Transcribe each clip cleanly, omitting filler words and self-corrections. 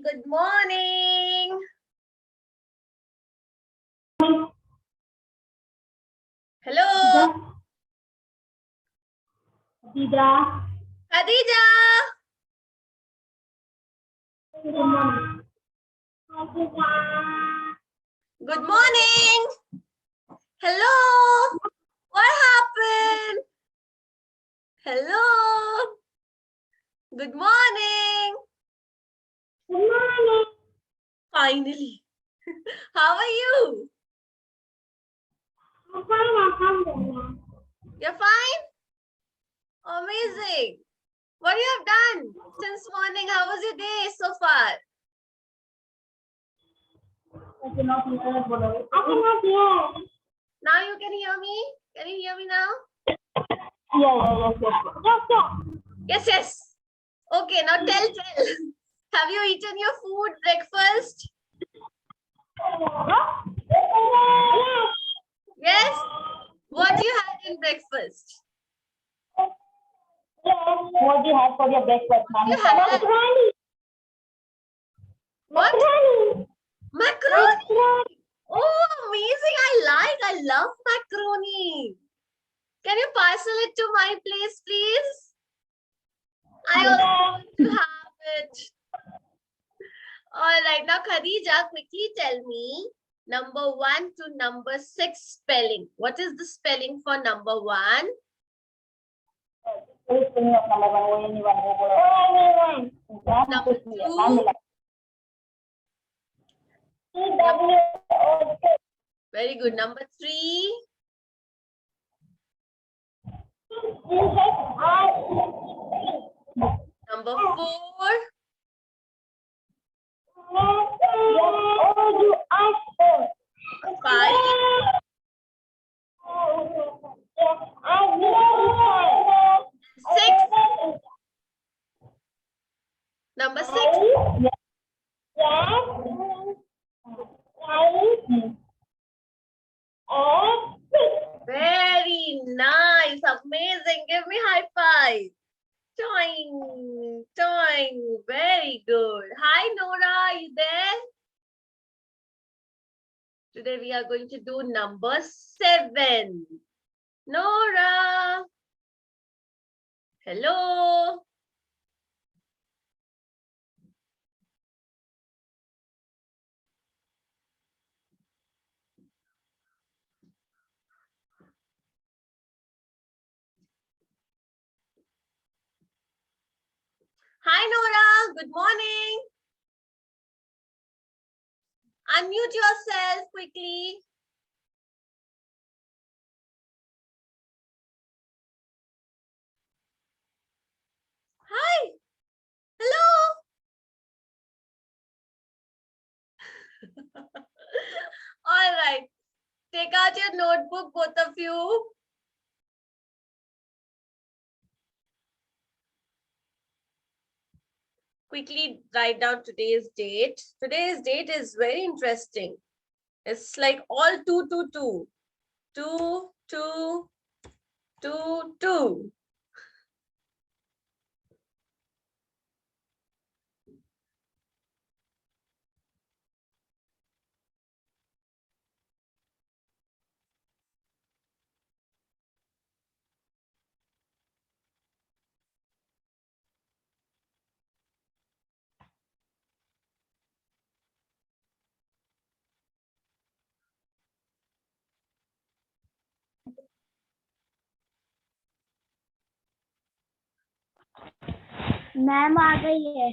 Good morning. Hello. Khadija. Khadija. Good morning. Good morning. Hello. What happened? Hello. Good morning. Good morning. Finally. How are you? I'm fine, alhamdulillah. You're fine? Amazing. What you have done since morning? How was your day so far? I cannot hear. Now you can hear me? Can you hear me now? Yes. Yes. Okay, now tell. Have you eaten your food, breakfast? Yes? What you had in breakfast? What do you have for your breakfast, ma'am? You had Macaroni. what? Macaroni. Macaroni. Oh, amazing. I love macaroni. Can you parcel it to my place, please? I also want to have it. All right. Now, Khadija, quickly tell me number 1 to number 6 spelling. What is the spelling for number 1? Number 2. Very good. Number 3. Number 4. 5. Six. Number 6. Very nice. Amazing. Give me high five. Toing, toing. Very good. Hi, Nora. Are you there? Today we are going to do number 7. Nora. Hello. Hi, Nora. Good morning. Unmute yourself quickly. Hi. Hello. All right. Take out your notebook, both of you. Quickly write down today's date. Today's date is very interesting. It's like all 2, 2, 2. 2, 2, 2, 2. Ma'am आ गई है.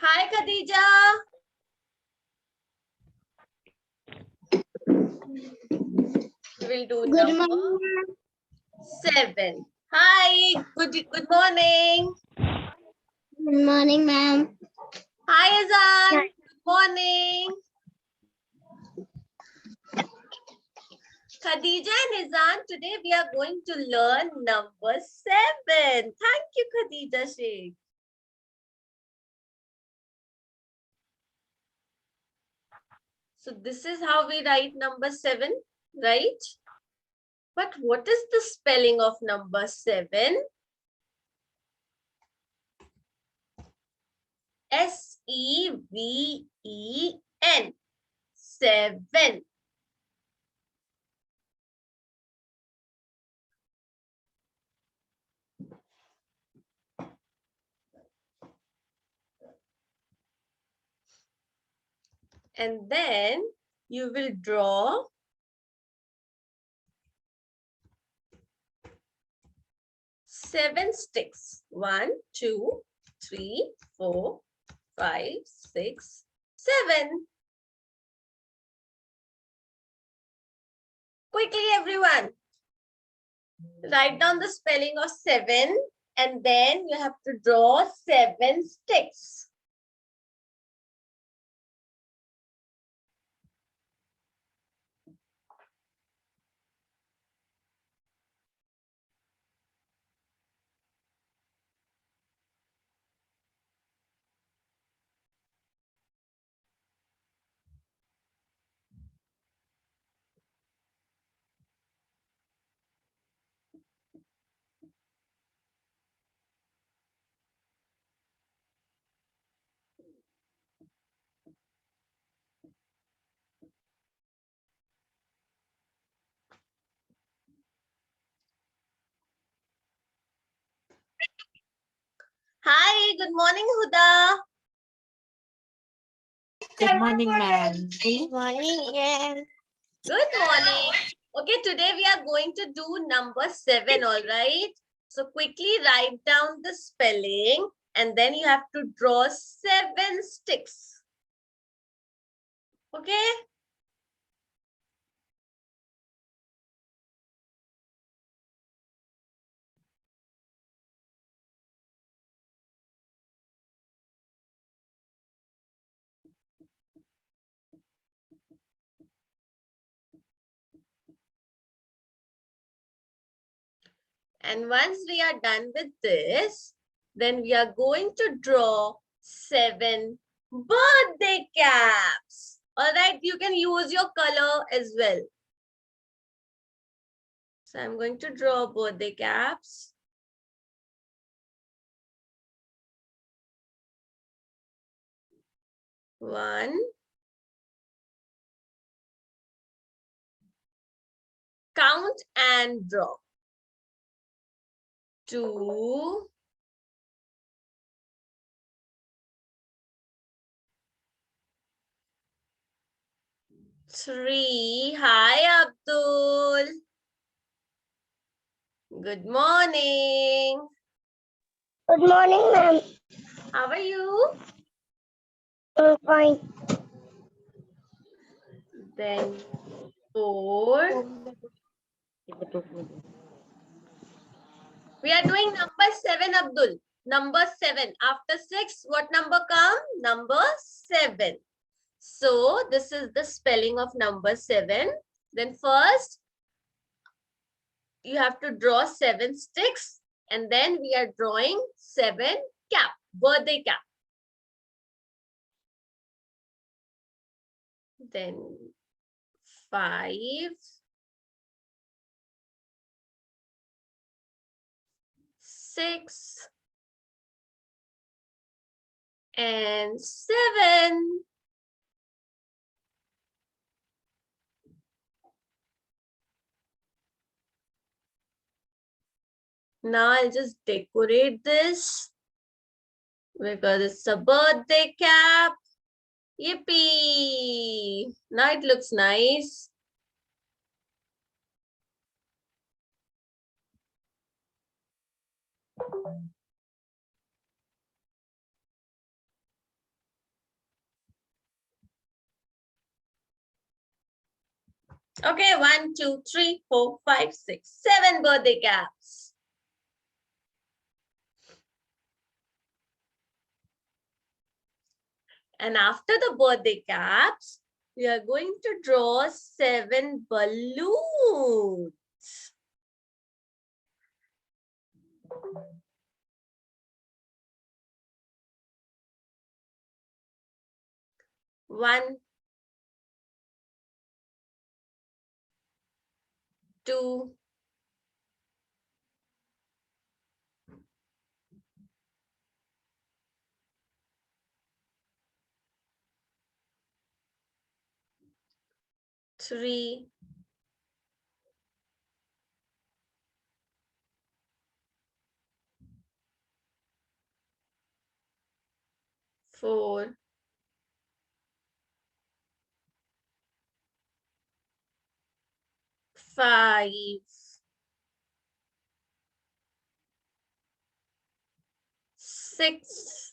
Hi, Khadija. We'll do Good number morning. 7. Hi. Good morning. Good morning, ma'am. Hi, Azan. Good morning. Khadija and Izan, today we are going to learn number 7. Thank you, Khadija Sheikh. So this is how we write number 7, right? But what is the spelling of number 7? S-E-V-E-N. 7. And then you will draw 7 sticks. 1, 2, 3, 4, 5, 6, 7. Quickly, everyone. Write down the spelling of 7 and then you have to draw 7 sticks. Hi, good morning, Huda. Good morning, ma'am. Good morning, ma'am. Good morning. Okay, today we are going to do number 7, all right? So quickly write down the spelling and then you have to draw 7 sticks. Okay? And once we are done with this, then we are going to draw 7 birthday caps. All right, you can use your color as well. So I'm going to draw birthday caps. One. Count and draw. 2. 3. Hi, Abdul. Good morning. Good morning, ma'am. How are you? I'm fine. Then 4. We are doing number 7, Abdul. Number 7. After 6, what number come? Number 7. So this is the spelling of number 7. Then first, you have to draw 7 sticks. And then we are drawing 7 cap, birthday cap. Then 5. 6. And 7. Now I'll just decorate this because it's a birthday cap. Yippee! Now it looks nice. Okay, 1, 2, 3, 4, 5, 6, 7 birthday caps. And after the birthday caps, we are going to draw 7 balloons. One, 2, 3, 3, 4, 5, 6,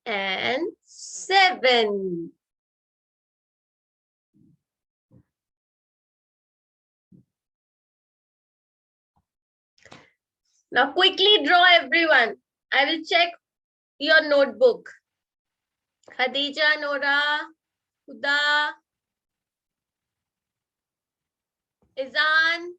and 7. Now quickly draw everyone. I will check your notebook. Khadija, Nora, Huda, Izan.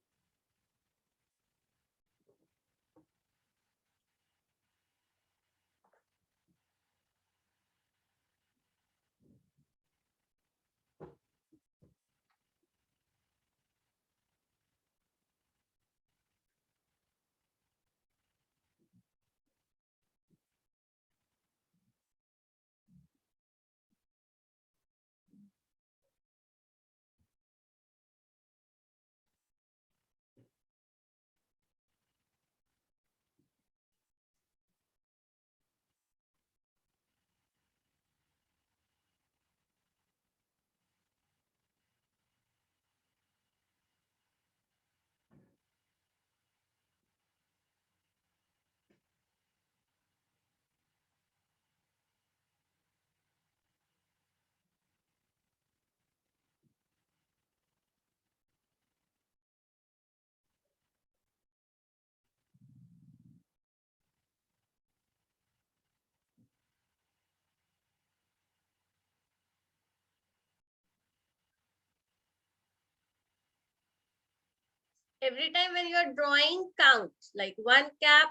Every time when you are drawing, count. Like 1 cap,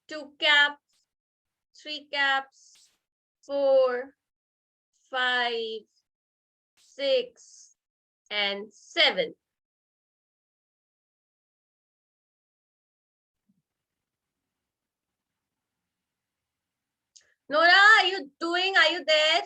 2 caps, 3 caps, 4, 5, 6, and 7. Nora, are you doing? Are you there?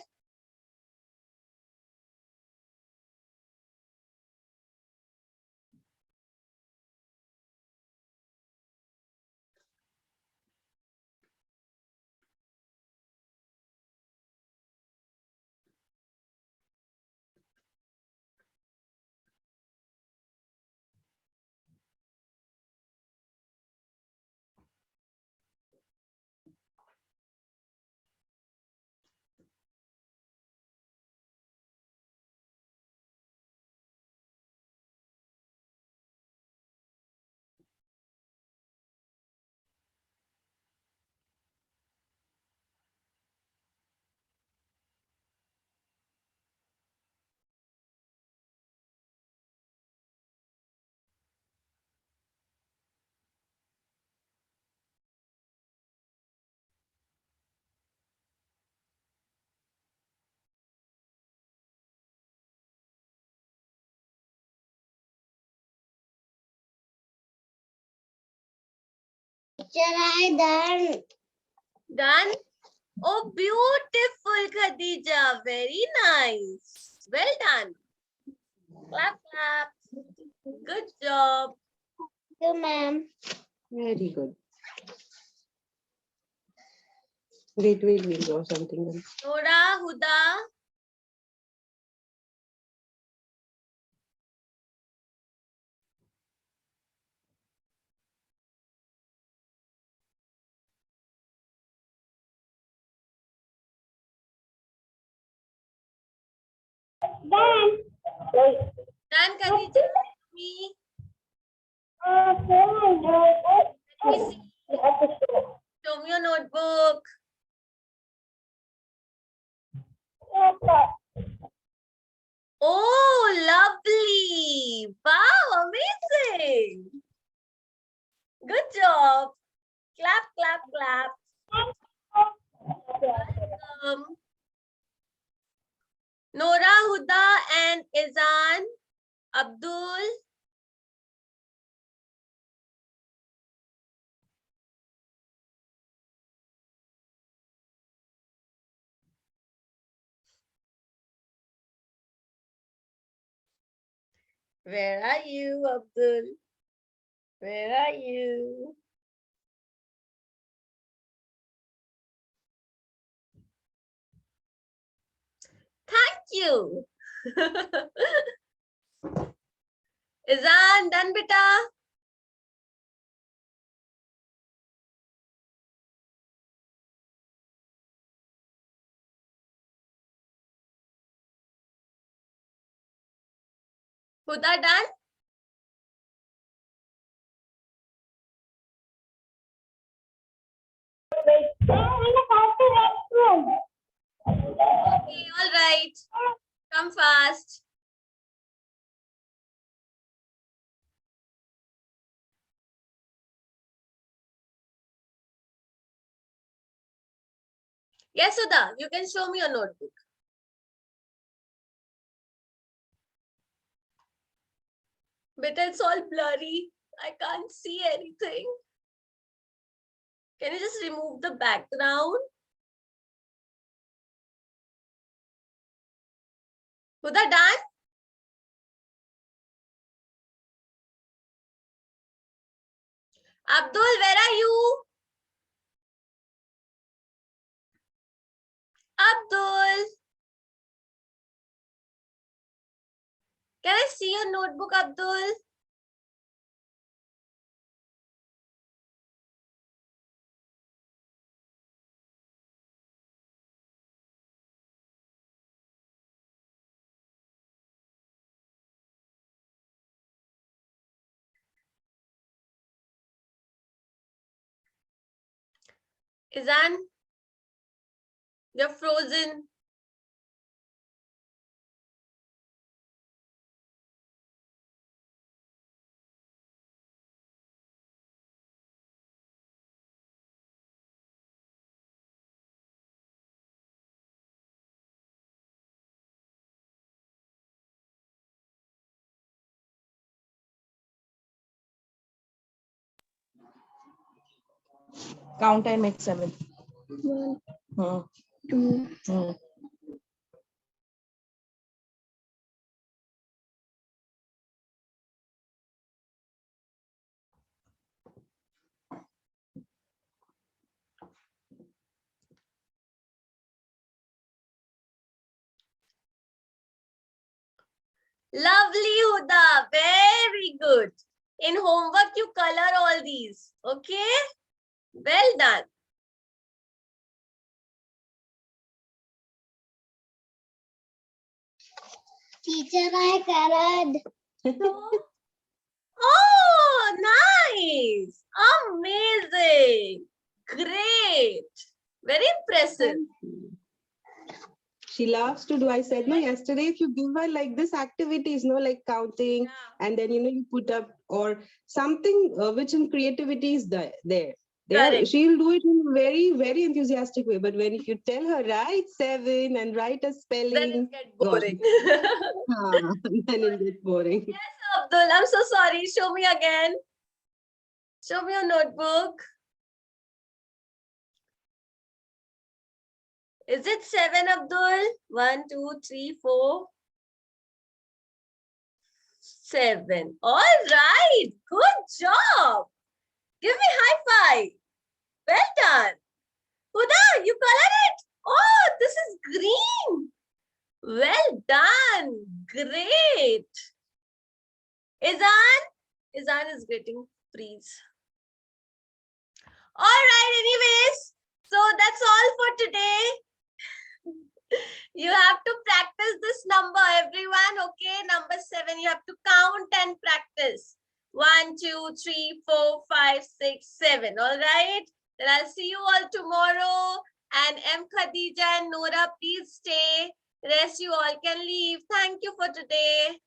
Teacher, I done. Done? Oh, beautiful, Khadija. Very nice. Well done. Clap, clap. Good job. Thank you, ma'am. Very good. Wait, we'll draw something else. Nora, Huda. Done. Wait. Done, Khadija. Me. Okay, Let me see. Show me your notebook. Oh, lovely. Wow, amazing. Good job. Clap, clap, clap. Nora, Huda, and Izan, Abdul. Where are you, Abdul? Where are you? Thank you. Izan, done, beta? Huda, done? Okay, all right. Come fast. Yes, Huda, you can show me your notebook. But it's all blurry. I can't see anything. Can you just remove the background? Huda, done? Abdul, where are you? Abdul. Can I see your notebook, Abdul? Izan, you're frozen. Count and make 7. 1, Hmm. 2, Hmm. Lovely, Huda. Very good. In homework, you color all these. Okay? Well done. teacher, I colored. Oh, nice. Amazing. Great. Very impressive. She loves to do. I said no yesterday. If you give her like this activities, no, like counting, and then you put up or something which in creativity is there. Correct. She'll do it in a very, very enthusiastic way. But when if you tell her write 7 and write a Then spelling, it gets gone. boring. Then it gets boring. Yes, Abdul. I'm so sorry. Show me again. Show me your notebook. Is it 7, Abdul? 1, 2, 3, 4, 7. All right. Good job. Give me high five. Well done. Huda, you colored it. Oh, this is green. Well done. Great. Izan is getting freeze. All right, anyways. So that's all for today. You have to practice this number, everyone. Okay, number 7. You have to count and practice. 1, 2, 3, 4, 5, 6, 7. All right. Then I'll see you all tomorrow. And M. Khadija and Nora, please stay. Rest you all can leave. Thank you for today.